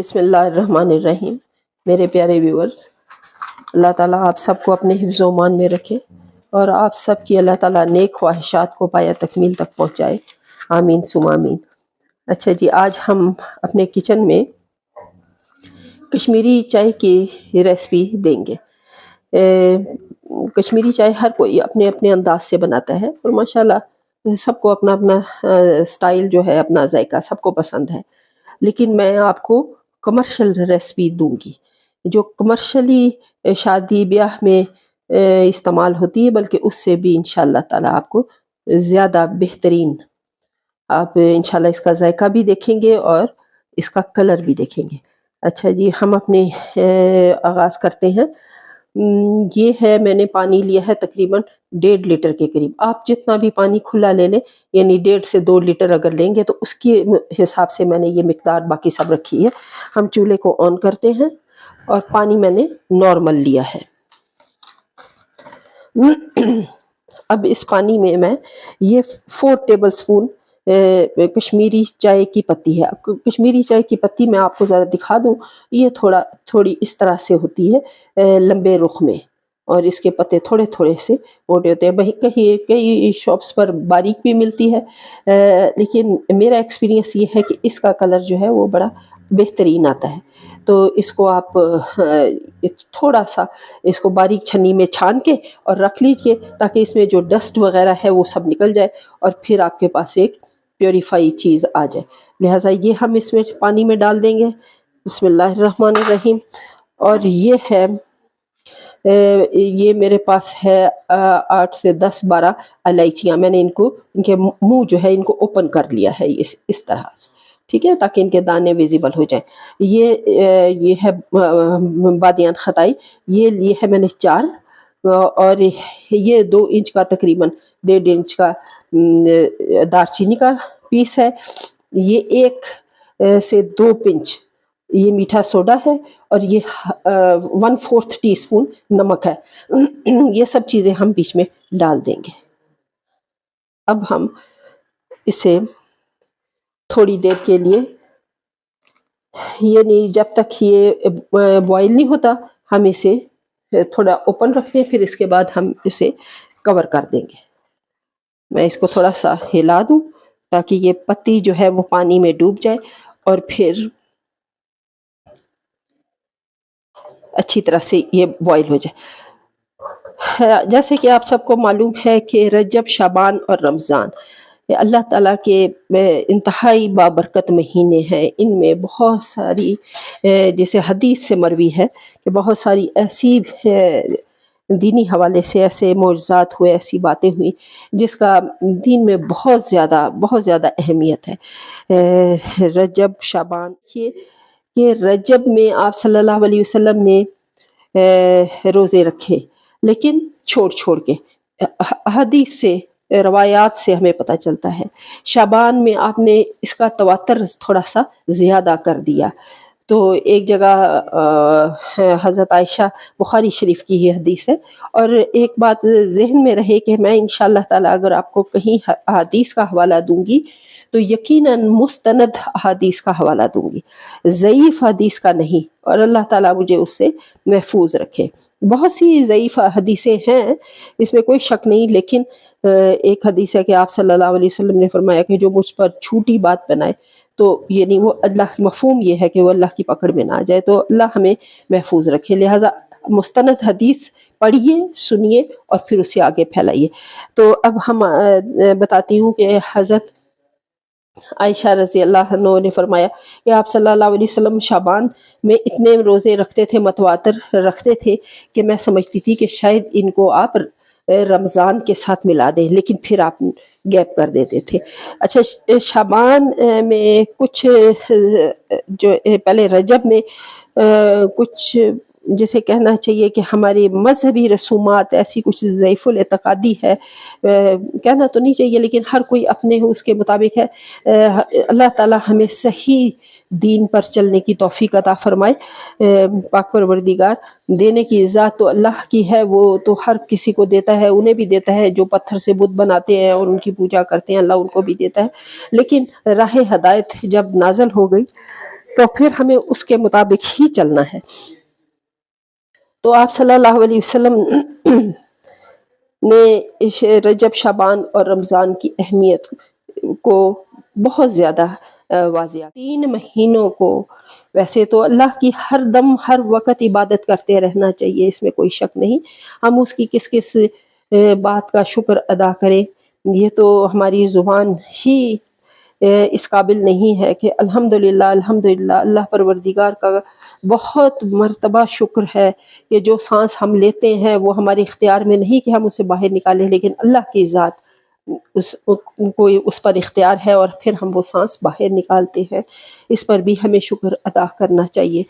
بسم اللہ الرحمن الرحیم۔ میرے پیارے ویورز، اللہ تعالیٰ آپ سب کو اپنے حفظ و امان میں رکھے اور آپ سب کی اللہ تعالیٰ نیک خواہشات کو پایا تکمیل تک پہنچائے، آمین ثم آمین۔ اچھا جی، آج ہم اپنے کچن میں کشمیری چائے کی ریسپی دیں گے۔ کشمیری چائے ہر کوئی اپنے اپنے انداز سے بناتا ہے اور ماشاءاللہ سب کو اپنا اپنا سٹائل جو ہے، اپنا ذائقہ سب کو پسند ہے، لیکن میں آپ کو کمرشل ریسپی دوں گی جو کمرشلی شادی بیاہ میں استعمال ہوتی ہے، بلکہ اس سے بھی انشاءاللہ تعالیٰ آپ کو زیادہ بہترین، آپ انشاءاللہ اس کا ذائقہ بھی دیکھیں گے اور اس کا کلر بھی دیکھیں گے۔ اچھا جی، ہم اپنے آغاز کرتے ہیں۔ یہ ہے، میں نے پانی لیا ہے تقریباً 1.5 لیٹر کے قریب۔ آپ جتنا بھی پانی کھلا لے لیں، یعنی 1.5 سے 2 لیٹر اگر لیں گے تو اس کے حساب سے میں نے یہ مقدار باقی سب رکھی ہے۔ ہم چولہے کو آن کرتے ہیں اور پانی میں نے نارمل لیا ہے۔ اب اس پانی میں میں یہ 4 ٹیبل سپون کشمیری چائے کی پتی ہے۔ اب کشمیری چائے کی پتی میں آپ کو ذرا دکھا دوں، یہ تھوڑی اس طرح سے ہوتی ہے، لمبے رخ میں، اور اس کے پتے تھوڑے تھوڑے سے موٹے ہوتے ہیں۔ کئی شاپس پر باریک بھی ملتی ہے، لیکن میرا ایکسپیرینس یہ ہے کہ اس کا کلر جو ہے وہ بڑا بہترین آتا ہے۔ تو اس کو آپ تھوڑا سا اس کو باریک چھنی میں چھان کے اور رکھ لیجئے تاکہ اس میں جو ڈسٹ وغیرہ ہے وہ سب نکل جائے اور پھر آپ کے پاس ایک پیوریفائی چیز آ جائے۔ لہٰذا یہ ہم اس میں پانی میں ڈال دیں گے۔ بسم اللہ الرحمن الرحیم۔ اور یہ ہے، یہ میرے پاس ہے 8 سے 10-12 الائچیاں۔ میں نے ان کے منہ جو ہے ان کو اوپن کر لیا ہے اس طرح سے، ٹھیک ہے، تاکہ ان کے دانے ویزیبل ہو جائیں۔ یہ ہے بادیان خطائی، یہ لیے ہے میں نے 4، اور یہ 2 انچ کا تقریباً 1.5 انچ کا دار چینی کا پیس ہے۔ یہ 1 سے 2 پنچ یہ میٹھا سوڈا ہے، اور یہ 1/4 ٹی اسپون نمک ہے۔ یہ سب چیزیں ہم بیچ میں ڈال دیں گے۔ اب ہم اسے تھوڑی دیر کے لیے، یہ نہیں، جب تک یہ بوائل نہیں ہوتا ہم اسے تھوڑا اوپن رکھتے ہیں، پھر اس کے بعد ہم اسے کور کر دیں گے۔ میں اس کو تھوڑا سا ہلا دوں تاکہ یہ پتی جو ہے وہ پانی میں ڈوب جائے اور پھر اچھی طرح سے یہ بوائل ہو جائے۔ جیسے کہ آپ سب کو معلوم ہے کہ رجب، شعبان اور رمضان یہ اللہ تعالیٰ کے انتہائی بابرکت مہینے ہیں۔ ان میں بہت ساری، جیسے حدیث سے مروی ہے کہ بہت ساری ایسی دینی حوالے سے ایسے معجزات ہوئے، ایسی باتیں ہوئیں جس کا دین میں بہت زیادہ اہمیت ہے۔ رجب، شعبان، یہ رجب میں آپ صلی اللہ علیہ وسلم نے روزے رکھے، لیکن چھوڑ کے، حدیث سے، روایات سے ہمیں پتہ چلتا ہے۔ شعبان میں آپ نے اس کا تواتر تھوڑا سا زیادہ کر دیا۔ تو ایک جگہ حضرت عائشہ، بخاری شریف کی یہ حدیث ہے، اور ایک بات ذہن میں رہے کہ میں انشاءاللہ تعالیٰ اگر آپ کو کہیں حدیث کا حوالہ دوں گی تو یقیناً مستند حدیث کا حوالہ دوں گی، ضعیف حدیث کا نہیں، اور اللہ تعالیٰ مجھے اس سے محفوظ رکھے۔ بہت سی ضعیف حدیثیں ہیں، اس میں کوئی شک نہیں، لیکن ایک حدیث ہے کہ آپ صلی اللہ علیہ وسلم نے فرمایا کہ جو مجھ پر جھوٹی بات بنائے تو یعنی وہ اللہ، مفہوم یہ ہے کہ وہ اللہ کی پکڑ میں نہ آ جائے، تو اللہ ہمیں محفوظ رکھے۔ لہٰذا مستند حدیث پڑھیے، سنیے اور پھر اسے آگے پھیلائیے۔ تو اب ہم بتاتی ہوں کہ حضرت عائشہ رضی اللہ عنہ نے فرمایا کہ آپ صلی اللہ علیہ وسلم شعبان میں اتنے روزے رکھتے تھے، متواتر رکھتے تھے، کہ میں سمجھتی تھی کہ شاید ان کو آپ رمضان کے ساتھ ملا دیں، لیکن پھر آپ گیپ کر دیتے تھے۔ اچھا، شعبان میں کچھ، جو پہلے رجب میں کچھ، جیسے کہنا چاہیے کہ ہماری مذہبی رسومات ایسی کچھ ضعیف الاعتقادی ہے، کہنا تو نہیں چاہیے لیکن ہر کوئی اپنے اس کے مطابق ہے۔ اللہ تعالیٰ ہمیں صحیح دین پر چلنے کی توفیق عطا فرمائے۔ پاک پروردگار، دینے کی ذات تو اللہ کی ہے، وہ تو ہر کسی کو دیتا ہے، انہیں بھی دیتا ہے جو پتھر سے بت بناتے ہیں اور ان کی پوجا کرتے ہیں، اللہ ان کو بھی دیتا ہے، لیکن راہ ہدایت جب نازل ہو گئی تو پھر ہمیں اس کے مطابق ہی چلنا ہے۔ تو آپ صلی اللہ علیہ وسلم نے رجب، شعبان اور رمضان کی اہمیت کو بہت زیادہ واضح، 3 مہینوں کو ویسے تو اللہ کی ہر دم ہر وقت عبادت کرتے رہنا چاہیے، اس میں کوئی شک نہیں۔ ہم اس کی کس کس بات کا شکر ادا کریں، یہ تو ہماری زبان ہی اس قابل نہیں ہے کہ الحمدللہ الحمدللہ، اللہ پروردگار کا بہت مرتبہ شکر ہے کہ جو سانس ہم لیتے ہیں وہ ہمارے اختیار میں نہیں کہ ہم اسے باہر نکالیں، لیکن اللہ کی ذات کو اس پر اختیار ہے اور پھر ہم وہ سانس باہر نکالتے ہیں، اس پر بھی ہمیں شکر ادا کرنا چاہیے۔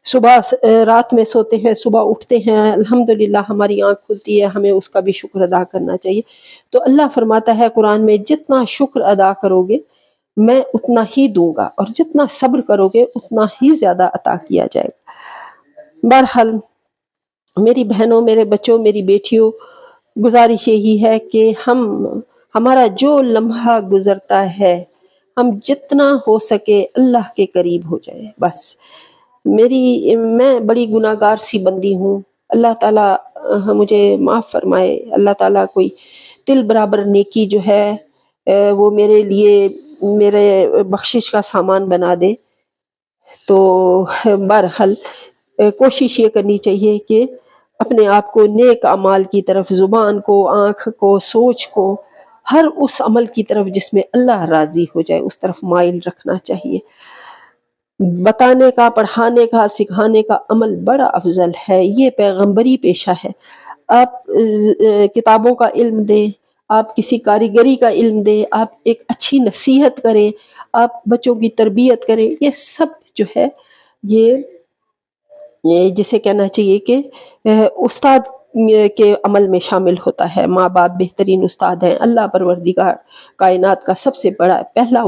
صبح رات میں سوتے ہیں، صبح اٹھتے ہیں، الحمدللہ ہماری آنکھ کھلتی ہے، ہمیں اس کا بھی شکر ادا کرنا چاہیے۔ تو اللہ فرماتا ہے قرآن میں، جتنا شکر ادا کرو گے میں اتنا ہی دوں گا، اور جتنا صبر کرو گے اتنا ہی زیادہ عطا کیا جائے گا۔ بہرحال میری بہنوں، میرے بچوں، میری بیٹیوں، گزارش یہی ہے کہ ہمارا جو لمحہ گزرتا ہے ہم جتنا ہو سکے اللہ کے قریب ہو جائیں بس۔ میں بڑی گناہ گار سی بندی ہوں، اللہ تعالیٰ مجھے معاف فرمائے، اللہ تعالیٰ کوئی تل برابر نیکی جو ہے وہ میرے لیے میرے بخشش کا سامان بنا دے۔ تو بہرحال کوشش یہ کرنی چاہیے کہ اپنے آپ کو نیک اعمال کی طرف، زبان کو، آنکھ کو، سوچ کو، ہر اس عمل کی طرف جس میں اللہ راضی ہو جائے اس طرف مائل رکھنا چاہیے۔ بتانے کا، پڑھانے کا، سکھانے کا عمل بڑا افضل ہے، یہ پیغمبری پیشہ ہے۔ آپ کتابوں کا علم دیں، آپ کسی کاریگری کا علم دیں، آپ ایک اچھی نصیحت کریں، آپ بچوں کی تربیت کریں، یہ سب جو ہے یہ جسے کہنا چاہیے کہ استاد کے عمل میں شامل ہوتا ہے۔ ماں باپ بہترین استاد ہیں، اللہ پروردگار کائنات کا سب سے بڑا پہلا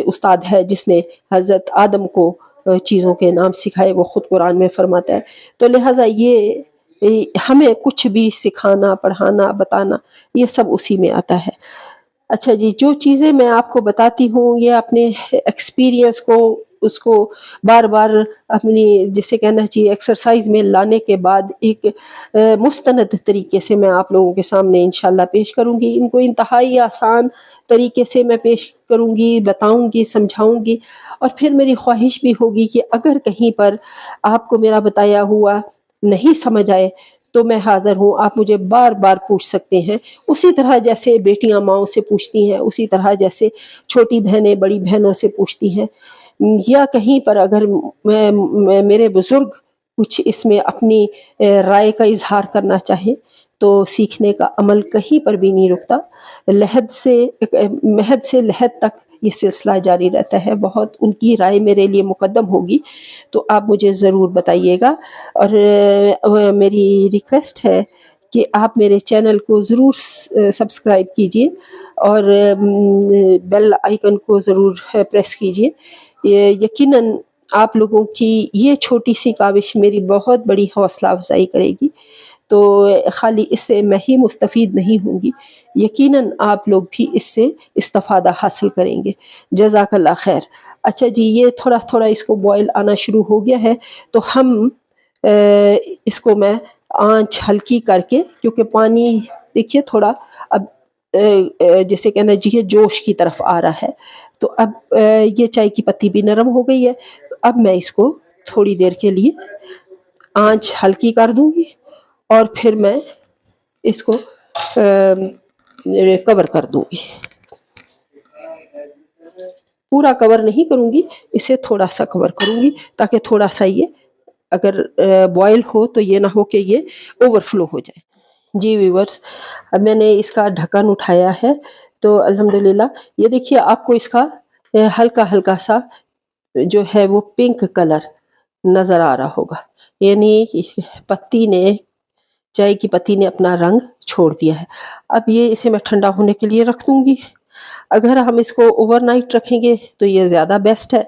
استاد ہے جس نے حضرت آدم کو چیزوں کے نام سکھائے، وہ خود قرآن میں فرماتا ہے۔ تو لہٰذا یہ ہمیں کچھ بھی سکھانا، پڑھانا، بتانا، یہ سب اسی میں آتا ہے۔ اچھا جی، جو چیزیں میں آپ کو بتاتی ہوں یہ اپنے ایکسپیرینس کو، اس کو بار بار اپنی جسے کہنا چاہیے ایکسرسائز میں لانے کے بعد ایک مستند طریقے سے میں آپ لوگوں کے سامنے انشاءاللہ پیش کروں گی۔ ان کو انتہائی آسان طریقے سے میں پیش کروں گی، بتاؤں گی، سمجھاؤں گی، اور پھر میری خواہش بھی ہوگی کہ اگر کہیں پر آپ کو میرا بتایا ہوا نہیں سمجھ آئے تو میں حاضر ہوں، آپ مجھے بار بار پوچھ سکتے ہیں، اسی طرح جیسے بیٹیاں ماؤں سے پوچھتی ہیں، اسی طرح جیسے چھوٹی بہنیں بڑی بہنوں سے پوچھتی ہیں، یا کہیں پر اگر میرے بزرگ کچھ اس میں اپنی رائے کا اظہار کرنا چاہیں تو سیکھنے کا عمل کہیں پر بھی نہیں رکتا، مہد سے لحد تک یہ سلسلہ جاری رہتا ہے۔ بہت ان کی رائے میرے لیے مقدم ہوگی تو آپ مجھے ضرور بتائیے گا، اور میری ریکویسٹ ہے کہ آپ میرے چینل کو ضرور سبسکرائب کیجئے اور بیل آئیکن کو ضرور پریس کیجئے۔ یقیناً آپ لوگوں کی یہ چھوٹی سی کاوش میری بہت بڑی حوصلہ افزائی کرے گی، تو خالی اس سے میں ہی مستفید نہیں ہوں گی، یقیناً آپ لوگ بھی اس سے استفادہ حاصل کریں گے۔ جزاک اللہ خیر۔ اچھا جی، یہ تھوڑا تھوڑا اس کو بوائل آنا شروع ہو گیا ہے، تو ہم اس کو میں آنچ ہلکی کر کے، کیونکہ پانی دیکھیے تھوڑا اب جیسے کہنا چاہیے جوش کی طرف آ رہا ہے، تو اب یہ چائے کی پتی بھی نرم ہو گئی ہے، اب میں اس کو تھوڑی دیر کے لیے آنچ ہلکی کر دوں گی اور پھر میں اس کو کور کر دوں گی۔ پورا کور نہیں کروں گی، اسے تھوڑا سا کور کروں گی تاکہ تھوڑا سا یہ اگر بوائل ہو تو یہ نہ ہو کہ یہ اوور فلو ہو جائے۔ جی ویورز، اب میں نے اس کا ڈھکن اٹھایا ہے تو الحمدللہ یہ دیکھیے آپ کو اس کا ہلکا ہلکا سا جو ہے وہ پنک کلر نظر آ رہا ہوگا، یعنی پتی نے، چائے کی پتی نے اپنا رنگ چھوڑ دیا ہے۔ اب یہ اسے میں ٹھنڈا ہونے کے لیے رکھ دوں گی۔ اگر ہم اس کو اوور نائٹ رکھیں گے تو یہ زیادہ بیسٹ ہے،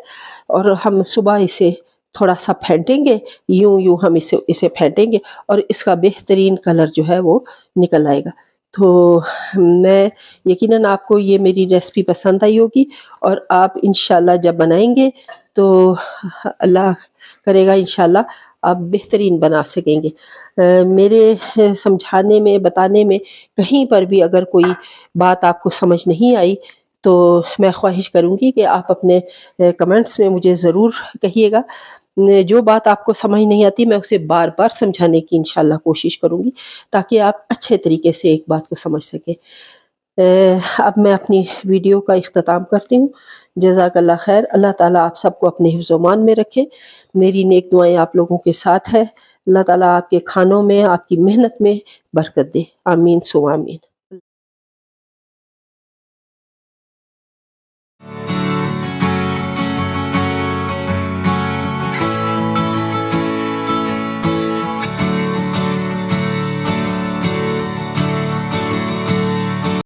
اور ہم صبح اسے تھوڑا سا پھینٹیں گے، یوں ہم اسے پھینٹیں گے اور اس کا بہترین کلر جو ہے وہ نکل آئے گا۔ تو میں یقیناً آپ کو یہ میری ریسپی پسند آئی ہوگی، اور آپ انشاءاللہ جب بنائیں گے تو اللہ کرے گا انشاءاللہ آپ بہترین بنا سکیں گے۔ میرے سمجھانے میں، بتانے میں کہیں پر بھی اگر کوئی بات آپ کو سمجھ نہیں آئی تو میں خواہش کروں گی کہ آپ اپنے کمنٹس میں مجھے ضرور کہیے گا۔ جو بات آپ کو سمجھ نہیں آتی میں اسے بار بار سمجھانے کی انشاءاللہ کوشش کروں گی، تاکہ آپ اچھے طریقے سے ایک بات کو سمجھ سکیں۔ اب میں اپنی ویڈیو کا اختتام کرتی ہوں۔ جزاک اللہ خیر۔ اللہ تعالیٰ آپ سب کو اپنے حفظ و امان میں رکھے۔ میری نیک دعائیں آپ لوگوں کے ساتھ ہے۔ اللہ تعالیٰ آپ کے کھانوں میں، آپ کی محنت میں برکت دے۔ آمین ثم آمین۔